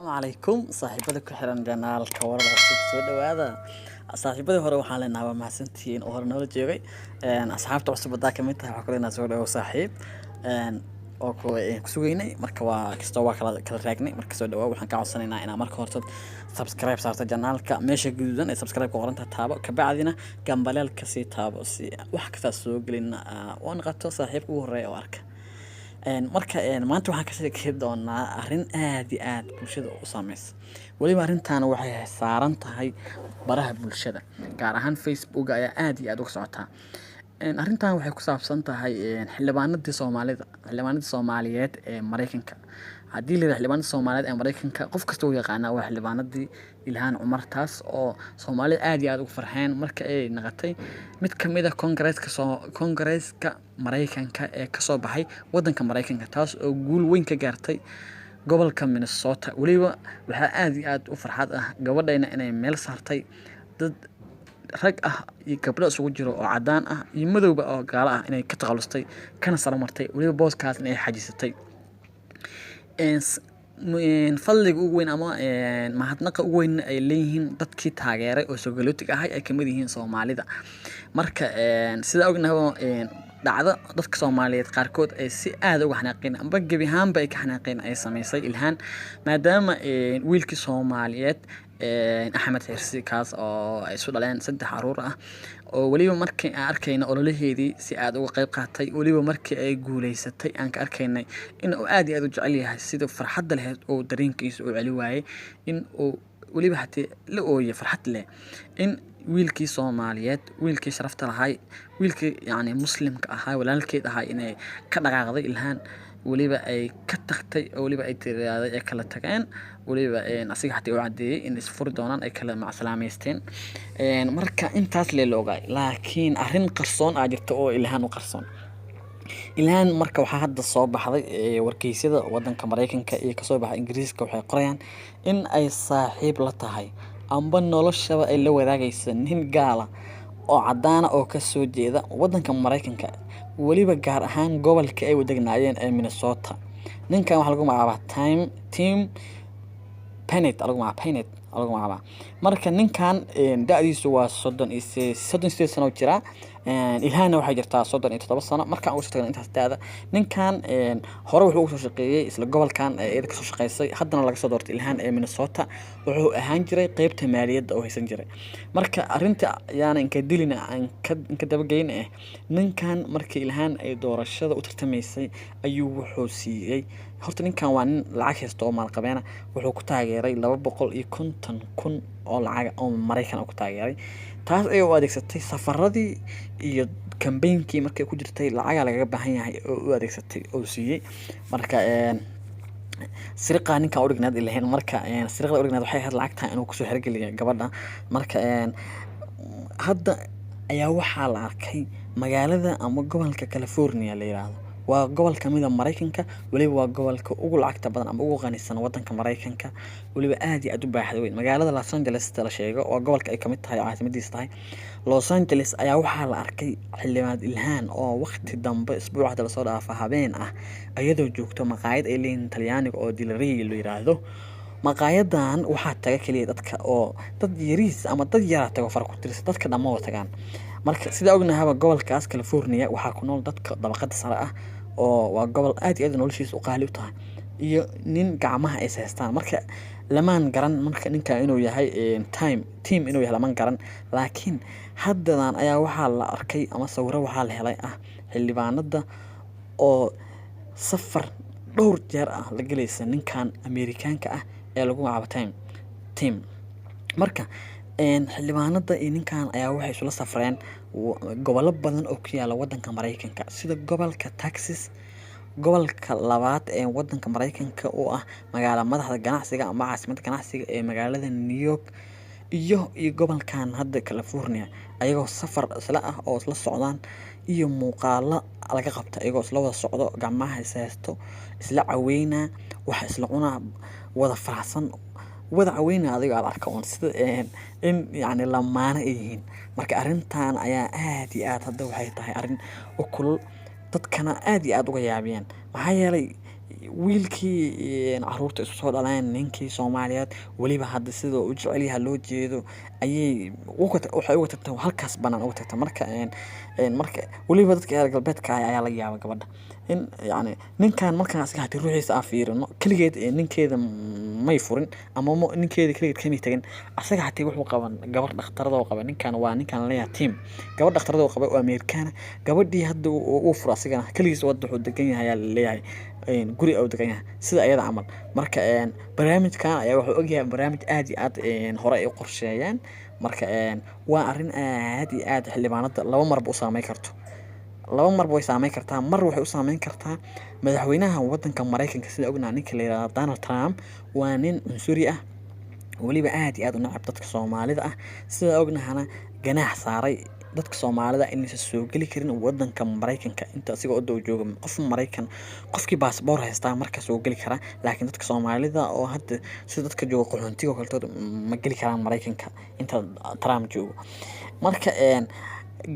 عليكم صاحبada ku xiran janaalka wararka cusub soo dhawaada saaxiibada hore waxaan leenahay waa mahadsantihiin oo hore noola joogay asxaabta cusub badaa ka mid tahay waxa kale soo dhawo saaxiib oo ku sugeynay marka waa kasta waa kala raagnay marka soo dhawo waxaan ka codsanaynaa inaad marka hore subscribe saarto janaalka meesha guduudan ee subscribe ku qoran taabo ka bacdina gambaleelka si taabo si wax kasta soo gelina oo noqoto saaxiibka ugu horeeya oo arka marka maanta waxaan ka sheekay doonaa arrin aad iyo aad bulshada u saameeyay waliba arrintan waxay saaran tahay baraha bulshada gaar ahaan Facebook ayaa aad iyo aad uga socotaa arrintan waxay ku saabsan tahay xildhibaanadii Soomaaliyeed ee Mareykanka haddii la xildhibaanada Soomaaliyeed ee Mareykanka qof kasta uu yaqaan waa xildhibaanadii Ilhaan Cumar taas oo Soomaaliya aad iyo aad ugu farxeen marka ay noqotay mid ka mid ah Congress-ka Mareykanka ee ka soo baxay wadanka Mareykanka taas oo guul weyn ka gaartay gobolka Minnesota waliba waxa aad iyo aad u farxad ah gabadhayna inay meel saartay dad rag ah iyo gabdho isugu jiro oo cadaan ah iyo madowba oo gaala ah inay ka taqalustay kana saramartay waliba booskaas inay xajisatay fadliga ugu weyn ama mahadnaqa ugu weyn ay leeyihiin dadkii taageeray oo Soomaaliyeed ahay ay kamid yihiin Soomaalida marka sida ognahay dhacdo dadka Soomaaliyeed qaarkood ay si aad uga xanaaqeen amba gabi ahaanba ay ka xanaaqeen ay sameysay Ilhaan maadaama wiilkii Soomaaliyeed Axmed Xirsi kaas oo ay soo dhaleen 3 caruur ah oo waliba markii aan arkayna ololaheedii si aad uga qayb qaatay waliba markii ay guuleysatay aan ka arkaynay in uu aad iyo aad u jecel yahay sida farxadda leh oo dareenkiisa u celi waayay in uu waliba haddii la ooyay farxad leh in wiilkii Soomaaliyeed wiilkii sharafta lahay wiilkii yani muslimka ahaa walaalkeed ahaa inay ka dhaqaaqday Ilhaan waliba ay ka tagtay waliba ay tiraaday ay kala tageen waliba asiga xataa uu cadeeyay in isfur doonaan ay kala macsalaameysteen marka intaas leeloogaay laakiin arrin qarsoon ah jirta oo Ilhaan u qarsoon Ilhaan marka waxa hadda soo baxday wargeysyada wadanka Mareykanka iyo ka soo baxay Ingiriiska waxay qorayaan in ay saaxiib la tahay amba noloshaba ay la wadaagayso nin gaala oo cadaan oo ka soo jeeda wadanka Mareykanka waliba gaar ahaan gobolka ay wadagnaayeen ee Minnesota ninkan waxa lagu magacaabaa Tim Payne lagu magacaabaa marka ninkan da'diisu waa 38 sano jira Ilhaanna waxay jirtaa 37 sano marka uu soo tagay intaas da'da ninkan hore wuxuu ugu soo shaqeeyay isla gobolkan ee ka soo shaqeysay haddana laga soo doortay Ilhaan ee Minnesota wuxuu ahaan jiray qaybta maaliyadda oo haysan jiray marka arrinta ayaan inka dilina inka dabageyn ninkan markii Ilhaan ay doorashada u tartamaysay ayuu wuxuu siiyay horta ninkan waa nin lacag haysto oo maal qabeena wuxuu ku taageeray 250,000 oo lacag oo Mareykan ku taageeray taas ay u adeegsatay safaradii iyo campaign-kii markay ku jirtay lacag laga baahan yahay oo u adeegsatay oo siiyay marka sirqa ninka u dhignaad Ilhaan marka sirqada u dhignaad waxay ahayd lacagta inuu ku soo xirgeliyo gabadha marka hadda ayaa waxaa la arkay magaalada ama gobolka California la yiraahdo waa gobol kamid ah Mareykanka waliba waa gobolka ugu lacagta badan ama ugu qanisan wadanka Mareykanka waliba aad iyo aad u baaxad weyn magaalada Los Angeles la sheego oo gobolka ay kamid tahay caasimadiisa tahay Los Angeles ayaa waxaa la arkay xildhibaan Ilhaan oo waqti dambe isbuucada la soo dhaafay habeen ah iyadoo joogto maqaayad ay leeyihiin Talyaaniga oo Dilray la yiraahdo maqaayadan waxaa taga kaliya dadka oo dad yariis ama dad yar tago farq ku tirsan dadka dhammaan tagaan marka sida ognahay gobolkaas California waxaa ku nool dadka dabaqada sare ah oo waa gobol aad iyo aad noloshiisa u qaali u tahay iyo nin gacmaha ay haystaan marka lamaan garan marka ninka inuu yahay team inuu yahay lamaan garan laakiin haddan ayaa waxaa la arkay ama sawiro waxaa la helay xildhibaanada oo safar dhowr jeer ah la galaysa ninkan Ameerikaanka ah ee lagu magacaabo team marka xildhibaanada iyo ninkan ayaa waxay isla safreen gobollo badan oo ku yaala wadanka Mareykanka sida gobolka Texas gobolka labaad ee wadanka Mareykanka oo ah magaalada madaxda ganacsiga ama caasimadda ganacsiga ee magaalada New York iyo gobolkan hadda California ayagoo safar isla ah oo isla socdaan iyo muuqaalo laga qabta ayagoo isla wada socdo gacmaha haysto isla caweyna waxa isla cunaa wada faraxsan wada caweyna adiga aad arkaa sida in yani lamaana yihiin marka arrintan ayaa aad iyo aad hadda waxay tahay arrin u kulul dadkana aad iyo aad uga yaabiyaan maxaa yeelay wiilkii caruurta isu soo dhaleen ninkii Soomaaliyeed waliba hadda sidoo u jecel yahay loo jeedo ayay waxay uga tagtay halkaas banaan uga tagtay marka waliba dadka reer galbeedka ayaa laga yaabaa gabadha in yani ninkan markaan asiga hati ruuxiisa aan fiirino kaligeed ninkeeda may furin ama ninkeeda kaligeed kamay tagin asaga hati wuxuu qaban gabar dhakhtarada oo qaba ninkan leeyahay team gabar dhakhtarada oo qaba oo Amerikaan gabadhii hadda uu furo asigana kaligiis wada wuxuu degan yahay ayaa leeyahay guri oo degan yahay sida ayada camal marka barnaamijkan ayaa wuxuu ogyahay barnaamij aad iyo aad hore ay u qorsheeyeen marka waa arrin aad iyo aad xildhibaanada laba marba u saameyn karto laba marba way saameyn kartaa mar waxay u saameyn kartaa madaxweynaha wadanka Mareykanka sida ognahay ninka la yiraahdo Donald Trump waa nin unsuri ah waliba aad iyo aad u nacab dadka Soomaalida ah sida ognahana ganaax saaray dadka Soomaalida in aysan soo gali karin wadanka Mareykanka inta asiga oo dhow jooga qof Mareykan qofkii baasaboor haysta marka soo gali kara laakiin dadka Soomaalida oo hadda sida dadka jooga qaxoontiga oo kale ma gali karaan Mareykanka inta Trump joogo marka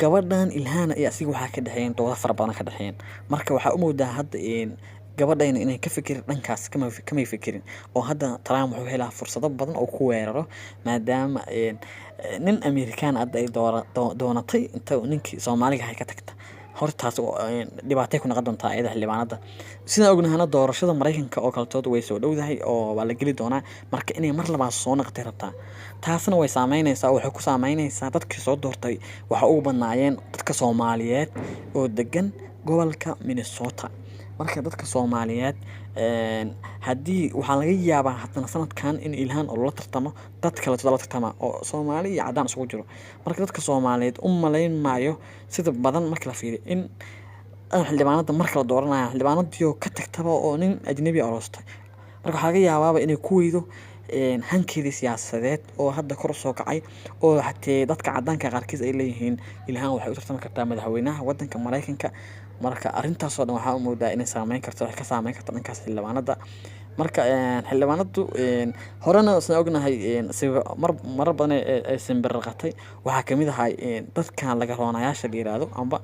gabadhan Ilhaan iyo asiga waxa ka dhaxeeyeen doodo fara badan ka dhaxeeyeen marka waxa u moodaa hadda gabadhayna inay ka fikirin dhankaas kama fikirin oo hadda Trump wuxuu helaa fursado badan oo ku weeraro maadaama nin Amerikaan ay doonatay inta ninkii Soomaaliga ay ka tagta hortaas dhibaatay ku noqon doontaa ayada xildhibaanada sida ognahana doorashada Mareykanka oo kale way soo dhowdahay oo waa la gali doonaa marka inay mar labaad soo noqotay rabtaa taasna way saameynaysaa waxay ku saameynaysaa dadkii soo doortay waxa ugu badnaayeen dadka Soomaaliyeed oo degan gobolka Minnesota marka dadka Soomaaliyeed hadii waxa laga yaabaa hadana sanadkan in Ilhaan oo la tartamo dad kale la tartama oo Soomaali iyo cadaan isugu jiro marka dadka Soomaaliyeed u maleyn maayo sida badan marka la fiiriyo in xildhibaanada marka la dooranayo xildhibaanadii ka tagtaba oo nin ajnabi aroostay marka waxa laga yaabaa inay ku weydo hankeedii siyaasadeed oo hadda kor soo kacay oo xatee dadka cadaanka qaarkiis ay leeyihiin Ilhaan waxay u tartami kartaa madaxweynaha wadanka Mareykanka marka arintaas oo dhan waxa u moodaa inay saameyn karto wax ka saameyn karto dhankaas xildhibaanada marka xildhibaanadu horena soo ognahay mar badan ay simbirqatay waxa kamid ahay dadkan laga roonayaasha yiraahdo amba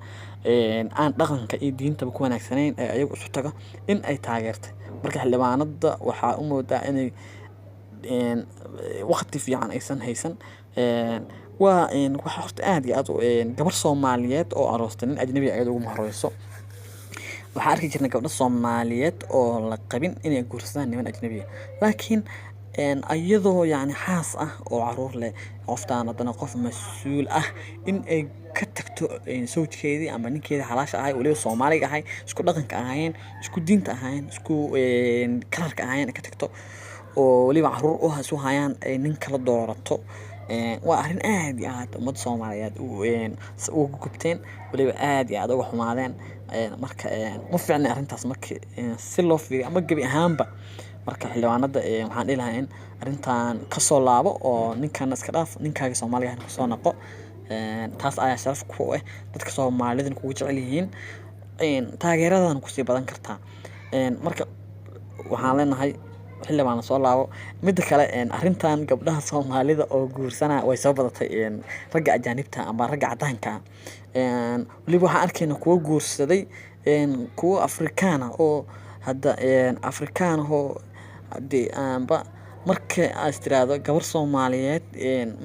aan dhaqanka iyo diinta ku wanaagsaneyn ay ayagu isu tago in ay taageertay marka xildhibaanada waxa u moodaa inay waqti fiican aysan haysan waa waxa horta aad iyo aad gabar Soomaaliyeed oo aroostay nin ajnabi ah ugu mahareyso waxa arki jirnay gabdho Soomaaliyeed oo la qabin inay guursadaan niman ajnabi ah laakiin ayadoo yani xaas ah oo caruur leh qoftaan hadana qof mas'uul ah in ay ka tagto sawjkeedii ama ninkeeda xalaasha ahay waliba Soomaaliga ahay isku dhaqanka ahaayeen isku diinta ahaayeen isku kalarka ahaayeen ka tagto oo waliba caruur oo hasu hayaan ay nin kala doorato waa arrin aad iyo aad umad Soomaaliyeed oo gubteen waliba aad iyo aad uga xumaadeen marka ma fiicna arrintaas markii si loo fiiriyo ama gabi ahaanba marka xildhibaanada waxaan dhilahay in arrintan ka soo laabo oo ninkan iska dhaaf ninkaaga Soomaaliga ka soo noqo taas ayaa sharaf ku ah dadka Soomaalida ku jecel yihiin taageeradan ku sii badan kartaa marka waxaan leenahay xildhibaan soo laabo mid kale arrintan gabdhaha Soomaalida oo guursana way soo badatay ragga ajaanibta ama ragga cadaanka waliba waxaan arkaynaa kuwa guursaday kuwa Afrikaan oo hadda Afrikaan oo hadii aanba marka aad tiraahdo gabar Soomaaliyeed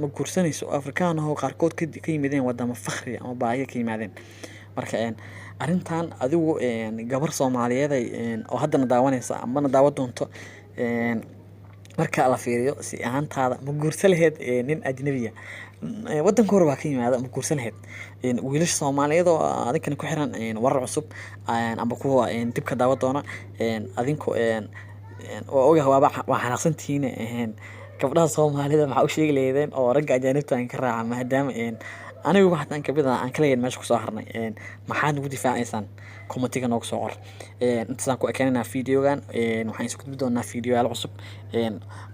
ma guursanayso Afrikaan oo qaarkood ka yimideen wadamo fakhri ama baahiyo ka yimaadeen marka arrintan adigu gabar Soomaaliyeed oo hadda daawanaysa ama daawan doonto marka la fiiriyo si ahaantaada ma guursan lahayd nin ajnabi ah wadanka hore waa ka yimaada ma guursan lahayd wiilasha Soomaaliyeed oo adinkana ku xiran warar cusub amba kuwa dib ka daawan doona adinku oo ogahay waa xanaaqsantihiin gabdhaha Soomaalida waxa u sheegi leeyeen oo ragga ajaanibta ka raaca maadaama anigu waxaan ka bidana aan kala yeelin meesha ku soo harnay maxaad ugu difaacaysan commentiga noogu soo qor intaan ku ekeenana videogan waxaan isku gudbi doonaa videoyaal cusub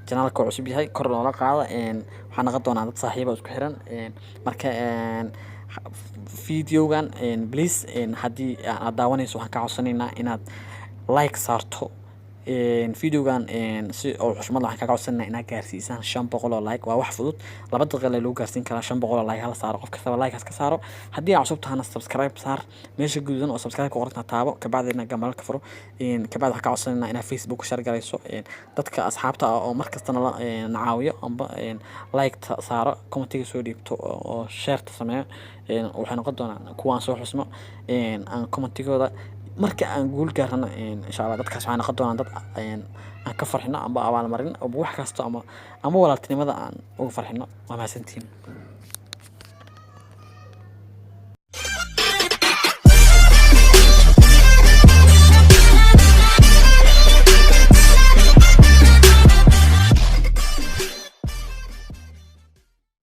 channelka cusub yahay kor loola qaado waxaan naga doonaa dad saaxiibo isku xiran marka videogan please hadii aad daawanayso waxaan ka codsanaynaa inaad like saarto videogan si oo xushmad waxaan kaga codsanaynaa inaad gaarsiisaan 500 oo like. waa wax fudud 2 daqiiqo lagu gaarsiin karaa 500 oo like hala saaro, qof kasta like ka saaro. haddii aad cusub tahana subscribe saar, meesha guduudan oo subscribe ku qoranta taabo, kabacdina gambalka furo. kabacdi waxaan ka codsanaynaa inaad Facebook share garayso dadka asxaabta ah oo markastana la nacaawiyo amba like ta saaro, commentiga soo dhiibto oo share ta sameeyo. waxay noqon doonaan kuwaan soo xusmo aan commentigooda marka aan guul gaarana insha Allah dadkaas waxay noqon doonaan dad aan ka farxino amba abaal marin oo wax kasta ama walaaltinimada aan ugu farxino. waa mahadsantiin.